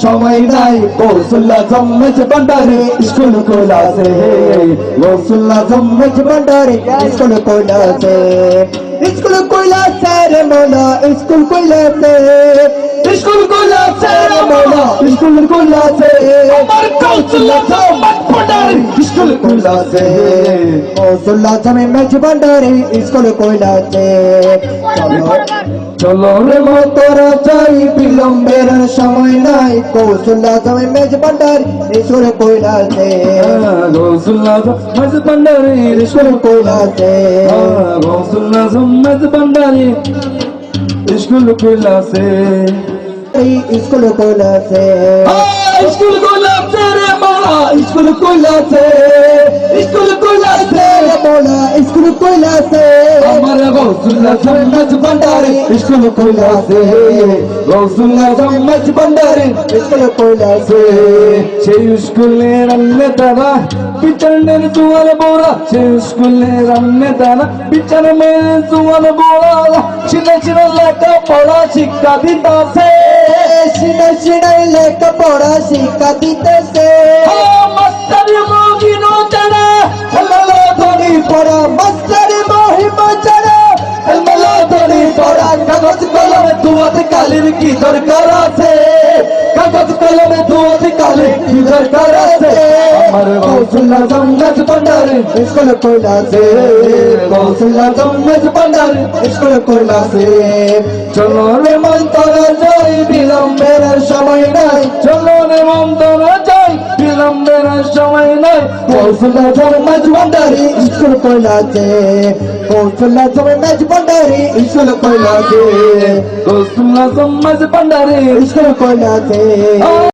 সময় নাই গৌসুল্লাহ জম্মেজ ভান্ডারে স্কুল খোলাছে গৌসুল্লাহ জম্মেজ ভান্ডারে school খোলাছে school খোলাছে রে মোলা স্কুল খোলাছে স্কুল খোলাছে রে মোলা স্কুল খোলাছে আমার গৌসুল্লাহ জম্মেজ ভান্ডারে স্কুল খোলাছে গৌসুল্লাহ জম্মেজ ভান্ডারে স্কুল খোলাছে চলো রে মোতরা যাই বিলম্বের সময় নাই গৌসুল্লাহ জম্মেজ ভান্ডারে স্কুল খোলাছে গৌসুল্লাহ জম্মেজ ভান্ডারে স্কুল খোলাছে গৌসুল্লাহ জম্মেজ ভান্ডারে স্কুল খোলাছে স্কুল খোলাছে স্কুল খোলাছে রে মোলা স্কুল খোলাছে স্কুল খোলাছে রে মোলা স্কুল খোলাছে আমার গৌসুল্লাহ জম্মেজ ভান্ডারে স্কুল খোলাছে গৌসুল্লাহ জম্মেজ ভান্ডারে স্কুল খোলাছে সেই স্কুলের নেতারা বিচারের জোয়ার বোরা সেই স্কুলের নেতারা বিচারের জোয়ার বোরা চিনে চিনে লেখা পড়া শিক্ষা দিতাছে সিনে সিনে লেখাপড়া শিক্ষা দিতেছে মাস্টারি মহিনো জানা হেলমেলা ধনী পড়া মাস্টারি মহিমা ছাড়া হেলমেলা ধনী পড়া কাগজ কলমে দুয়াতে কালির কি দরকার আছে কাগজ কলমে দুয়াতে কালে কি দরকার আছে আমার গৌসুল্লাহ জম্মেজ ভান্ডারে স্কুল খোলাছে গৌসুল্লাহ জম্মেজ ভান্ডারে স্কুল খোলাছে চলো রে মন তোরা যাই বিলম্বের সময় নাই চলো রে মন তোরা যাই বিলম্বের সময় নাই গৌসুল্লাহ জম্মেজ ভান্ডারে স্কুল খোলাছে গৌসুল্লাহ জম্মেজ ভান্ডারে স্কুল খোলাছে গৌসুল্লাহ জম্মেজ ভান্ডারে স্কুল খোলাছে